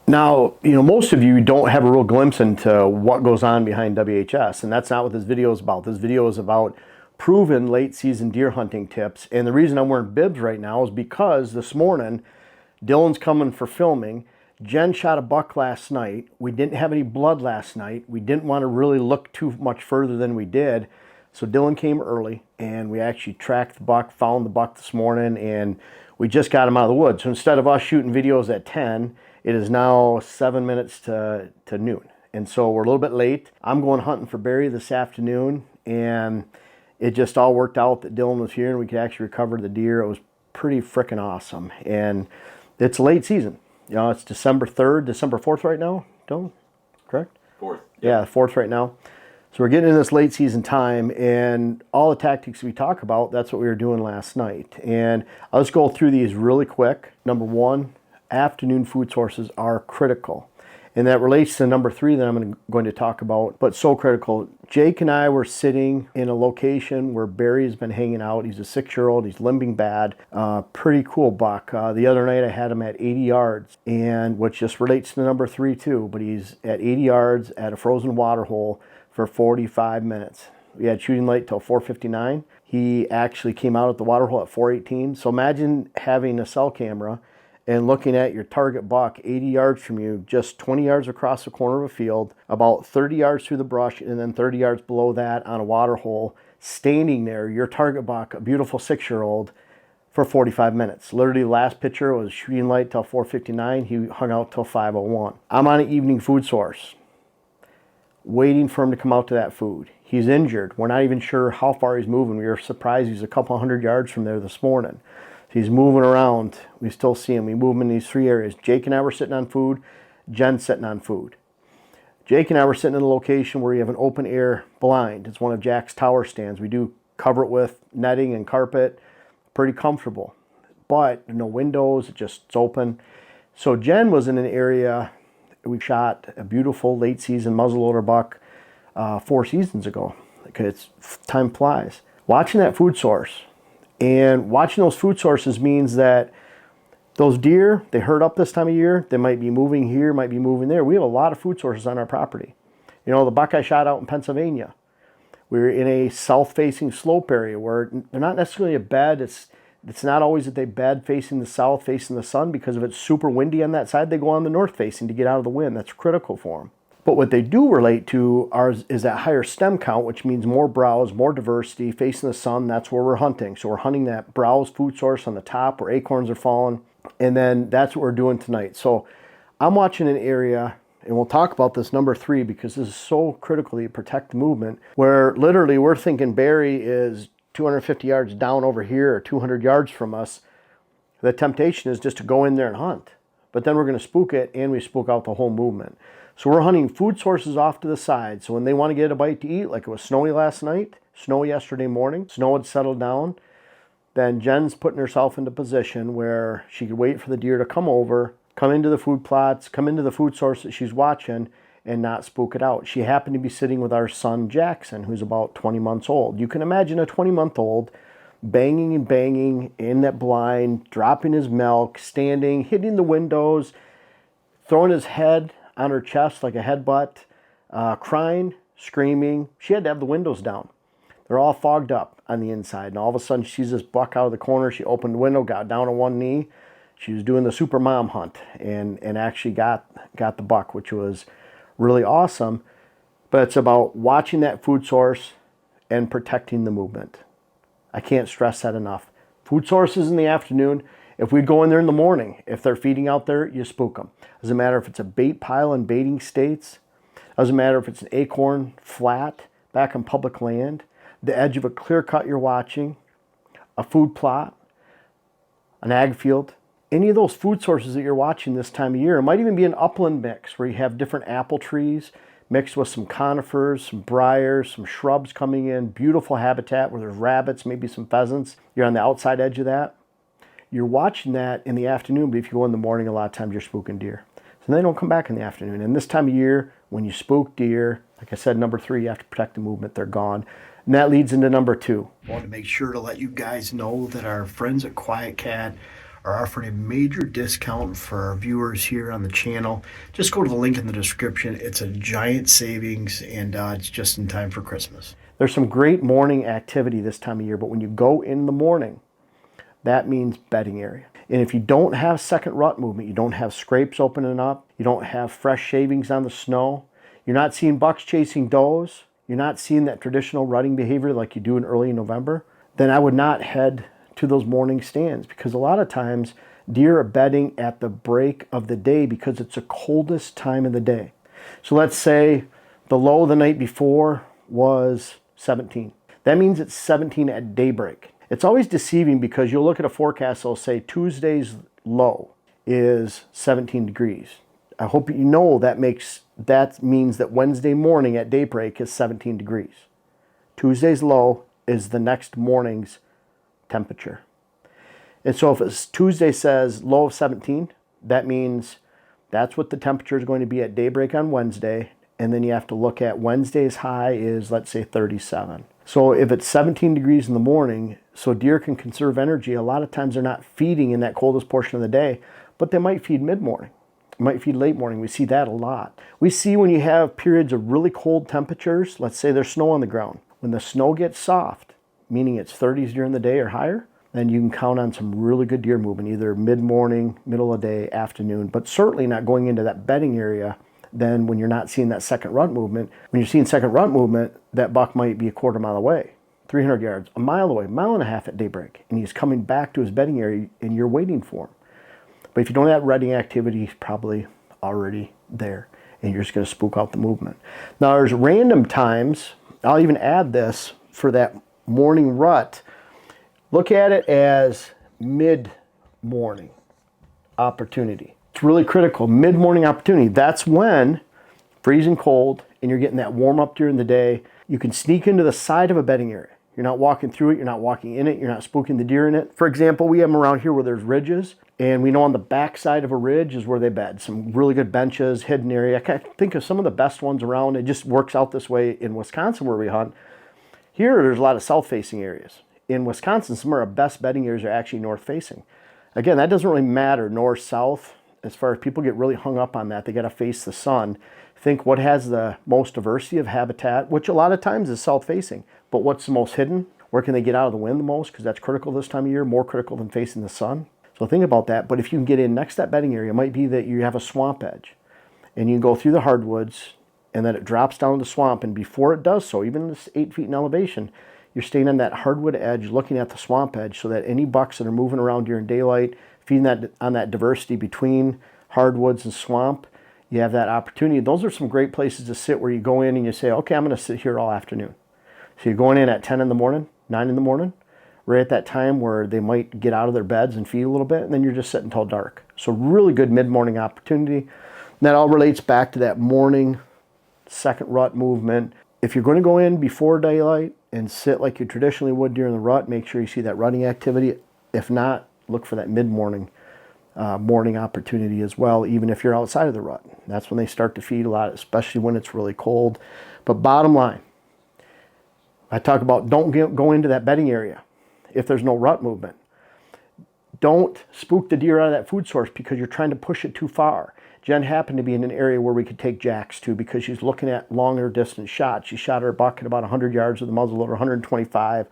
Now, most of you don't have a real glimpse into what goes on behind WHS, and that's not what this video is about. This video is about proven late season deer hunting tips. And the reason I'm wearing bibs right now is because this morning, Dylan's coming for filming. Jen shot a buck last night. We didn't have any blood last night. We didn't want to really look too much further than we did. So Dylan came early and we actually tracked the buck, found the buck this morning, and we just got him out of the woods. So instead of us shooting videos at 10, it is now 7 minutes to noon. And so we're a little bit late. I'm going hunting for Barry this afternoon, and it just all worked out that Dylan was here and we could actually recover the deer. It was pretty freaking awesome. And it's late season. It's December 3rd, December 4th right now, Dylan, correct? 4th. Yeah, 4th right now. So we're getting in this late season time, and all the tactics we talk about, that's what we were doing last night. And I'll just go through these really quick. Number one, afternoon food sources are critical. And that relates to number 3 that I'm going to talk about, but so critical. Jake and I were sitting in a location where Barry has been hanging out. He's a 6-year-old, he's limbing bad, pretty cool buck. The other night I had him at 80 yards, and which just relates to number 3 too, but he's at 80 yards at a frozen water hole for 45 minutes. We had shooting light till 4:59. He actually came out at the water hole at 4:18. So imagine having a cell camera and looking at your target buck 80 yards from you, just 20 yards across the corner of a field, about 30 yards through the brush, and then 30 yards below that on a water hole, standing there, your target buck, a beautiful 6-year-old, for 45 minutes. Literally the last picture was shooting light till 4:59. He hung out till 5:01. I'm on an evening food source, waiting for him to come out to that food. He's injured. We're not even sure how far he's moving. We were surprised he's a couple hundred yards from there this morning. He's moving around. We still see him. We move him in these 3 areas. Jake and I were sitting on food. Jen's sitting on food. Jake and I were sitting in a location where you have an open air blind. It's one of Jack's tower stands. We do cover it with netting and carpet. Pretty comfortable. But no windows. It's open. So Jen was in an area. We shot a beautiful late season muzzleloader buck 4 seasons ago. Time flies. Watching that food source. And watching those food sources means that those deer, they herd up this time of year. They might be moving here, might be moving there. We have a lot of food sources on our property. The buck I shot out in Pennsylvania, we were in a south-facing slope area where they're not necessarily a bed. It's not always that they bed facing the south, facing the sun, because if it's super windy on that side, they go on the north facing to get out of the wind. That's critical for them. But what they do relate to is that higher stem count, which means more browse, more diversity, facing the sun. That's where we're hunting. So we're hunting that browse food source on the top where acorns are falling. And then that's what we're doing tonight. So I'm watching an area, and we'll talk about this number 3 because this is so critical to protect the movement, where literally we're thinking Barry is 250 yards down over here or 200 yards from us. The temptation is just to go in there and hunt. But then we're going to spook it, and we spook out the whole movement. So we're hunting food sources off to the side. So when they want to get a bite to eat, like it was snowy last night, snow yesterday morning, snow had settled down, then Jen's putting herself into position where she could wait for the deer to come over, come into the food plots, come into the food source that she's watching, and not spook it out. She happened to be sitting with our son Jackson, who's about 20 months old. You can imagine a 20-month-old banging and banging in that blind, dropping his milk, standing, hitting the windows, throwing his head on her chest like a headbutt, crying, screaming. She had to have the windows down. They're all fogged up on the inside. And all of a sudden, she sees this buck out of the corner. She opened the window, got down on one knee. She was doing the super mom hunt and actually got the buck, which was really awesome. But it's about watching that food source and protecting the movement. I can't stress that enough. Food sources in the afternoon. If we go in there in the morning, if they're feeding out there, you spook them. Doesn't matter if it's a bait pile in baiting states. Doesn't matter if it's an acorn flat back on public land, the edge of a clear cut you're watching, a food plot, an ag field. Any of those food sources that you're watching this time of year. It might even be an upland mix where you have different apple trees mixed with some conifers, some briars, some shrubs coming in. Beautiful habitat where there's rabbits, maybe some pheasants. You're on the outside edge of that. You're watching that in the afternoon, but if you go in the morning, a lot of times you're spooking deer. So they don't come back in the afternoon. And this time of year, when you spook deer, like I said, number 3, you have to protect the movement. They're gone. And that leads into number 2. I want to make sure to let you guys know that our friends at QuietKat are offering a major discount for our viewers here on the channel. Just go to the link in the description. It's a giant savings, and it's just in time for Christmas. There's some great morning activity this time of year, but when you go in the morning, that means bedding area. And if you don't have second rut movement, you don't have scrapes opening up, you don't have fresh shavings on the snow, you're not seeing bucks chasing does, you're not seeing that traditional rutting behavior like you do in early November, then I would not head to those morning stands, because a lot of times deer are bedding at the break of the day because it's the coldest time of the day. So let's say the low the night before was 17. That means it's 17 at daybreak. It's always deceiving because you'll look at a forecast, they'll say Tuesday's low is 17 degrees. I hope you know that means that Wednesday morning at daybreak is 17 degrees. Tuesday's low is the next morning's temperature. And so if it's Tuesday says low of 17, that means that's what the temperature is going to be at daybreak on Wednesday. And then you have to look at Wednesday's high is, let's say, 37. So if it's 17 degrees in the morning, so deer can conserve energy, a lot of times they're not feeding in that coldest portion of the day, but they might feed mid-morning. Might feed late morning. We see that a lot. We see when you have periods of really cold temperatures, let's say there's snow on the ground. When the snow gets soft, meaning it's 30s during the day or higher, then you can count on some really good deer movement, either mid-morning, middle of the day, afternoon, but certainly not going into that bedding area then when you're not seeing that second rut movement. When you're seeing second rut movement, that buck might be a quarter mile away, 300 yards, a mile away, mile and a half at daybreak, and he's coming back to his bedding area and you're waiting for him. But if you don't have rutting activity, he's probably already there and you're just going to spook out the movement. Now there's random times, I'll even add this for that morning rut. Look at it as mid-morning opportunity. It's really critical. Mid-morning opportunity. That's when freezing cold and you're getting that warm up during the day. You can sneak into the side of a bedding area. You're not walking through it. You're not walking in it. You're not spooking the deer in it. For example, we have them around here where there's ridges, and we know on the back side of a ridge is where they bed. Some really good benches, hidden area. I can think of some of the best ones around. It just works out this way in Wisconsin where we hunt. Here, there's a lot of south-facing areas. In Wisconsin, some of our best bedding areas are actually north-facing. Again, that doesn't really matter, north-south. As far as people get really hung up on that, they got to face the sun. Think what has the most diversity of habitat, which a lot of times is south-facing. But what's the most hidden? Where can they get out of the wind the most? Because that's critical this time of year, more critical than facing the sun. So think about that. But if you can get in next to that bedding area, it might be that you have a swamp edge. And you can go through the hardwoods, and then it drops down to the swamp. And before it does so, even if it's 8 feet in elevation, you're staying on that hardwood edge, looking at the swamp edge, so that any bucks that are moving around during daylight, feeding that on that diversity between hardwoods and swamp, you have that opportunity. Those are some great places to sit where you go in and you say, okay, I'm going to sit here all afternoon. So you're going in at 10 in the morning, 9 in the morning, right at that time where they might get out of their beds and feed a little bit, and then you're just sitting till dark. So really good mid-morning opportunity. And that all relates back to that morning second rut movement. If you're going to go in before daylight and sit like you traditionally would during the rut, make sure you see that rutting activity. If not, look for that mid-morning morning opportunity as well, even if you're outside of the rut. That's when they start to feed a lot, especially when it's really cold. But bottom line, I talk about don't go into that bedding area if there's no rut movement. Don't spook the deer out of that food source because you're trying to push it too far. Jen happened to be in an area where we could take jacks to because she's looking at longer distance shots. She shot her buck at about 100 yards with a muzzleloader, 125.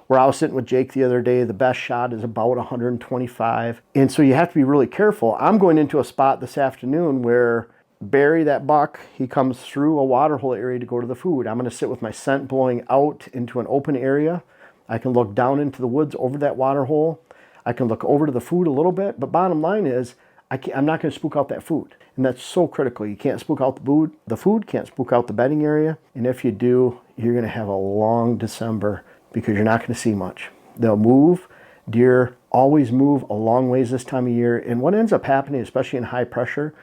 Where I was sitting with Jake the other day, the best shot is about 125. And so you have to be really careful. I'm going into a spot this afternoon where Barry, that buck, he comes through a water hole area to go to the food. I'm going to sit with my scent blowing out into an open area. I can look down into the woods over that water hole. I can look over to the food a little bit. But bottom line is, I'm not going to spook out that food. And that's so critical. You can't spook out the food, can't spook out the bedding area. And if you do, you're going to have a long December because you're not going to see much. They'll move. Deer always move a long ways this time of year. And what ends up happening, especially in high pressure,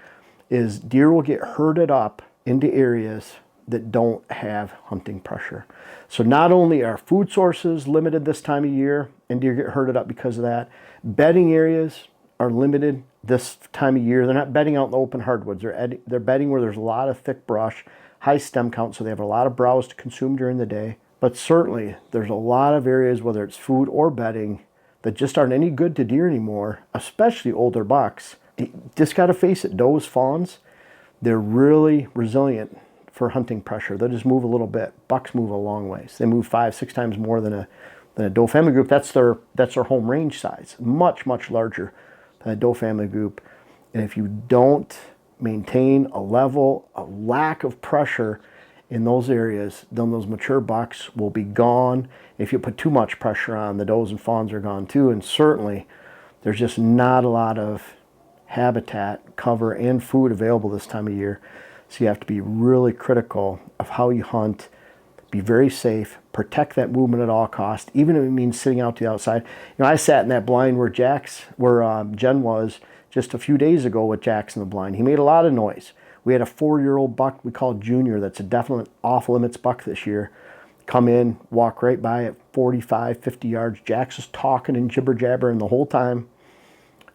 is deer will get herded up into areas that don't have hunting pressure. So not only are food sources limited this time of year, and deer get herded up because of that, bedding areas are limited this time of year. They're not bedding out in the open hardwoods. They're bedding where there's a lot of thick brush, high stem count, so they have a lot of browse to consume during the day. But certainly, there's a lot of areas, whether it's food or bedding, that just aren't any good to deer anymore, especially older bucks. Just got to face it, does, fawns, they're really resilient for hunting pressure. They'll just move a little bit. Bucks move a long ways. They move 5-6 times more than a doe family group. That's their home range size. Much, much larger than a doe family group. And if you don't maintain a lack of pressure in those areas, then those mature bucks will be gone. If you put too much pressure on, the does and fawns are gone too. And certainly there's just not a lot of habitat, cover, and food available this time of year. So you have to be really critical of how you hunt, be very safe, protect that movement at all costs, even if it means sitting out to the outside. You know, I sat in that blind where Jen was just a few days ago with Jax in the blind. He made a lot of noise. We had a 4-year-old buck we call Junior that's a definite off-limits buck this year. Come in, walk right by at 45, 50 yards. Jax is talking and jibber-jabbering the whole time,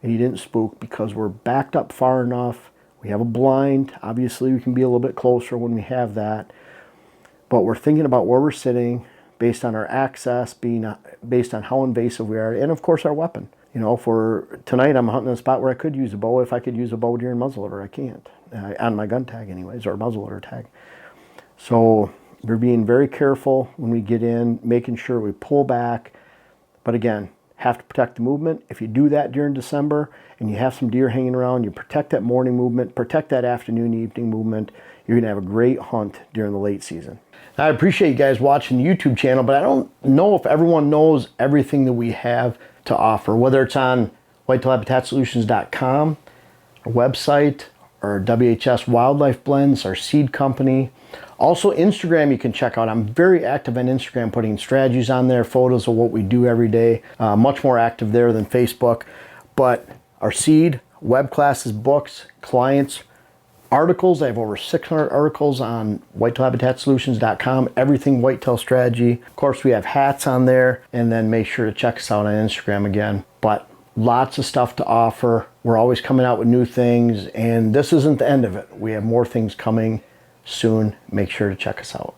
and he didn't spook because we're backed up far enough. We have a blind. Obviously, we can be a little bit closer when we have that. But we're thinking about where we're sitting based on our access, based on how invasive we are, and of course our weapon. You know, for tonight I'm hunting a spot where I could use a bow. If I could use a bow, deer, and muzzleloader, I can't. On my gun tag anyways, or muzzleloader tag. So we're being very careful when we get in, making sure we pull back. But again, have to protect the movement. If you do that during December and you have some deer hanging around, you protect that morning movement, protect that afternoon, evening movement, you're gonna have a great hunt during the late season. Now, I appreciate you guys watching the YouTube channel, but I don't know if everyone knows everything that we have to offer, whether it's on whitetailhabitatsolutions.com, our website, our WHS Wildlife Blends, our seed company. Also, Instagram you can check out. I'm very active on Instagram, putting strategies on there, photos of what we do every day. Much more active there than Facebook. But our seed, web classes, books, clients, articles. I have over 600 articles on whitetailhabitatsolutions.com, everything whitetail strategy. Of course, we have hats on there, and then make sure to check us out on Instagram again. But lots of stuff to offer. We're always coming out with new things, and this isn't the end of it. We have more things coming soon. Make sure to check us out.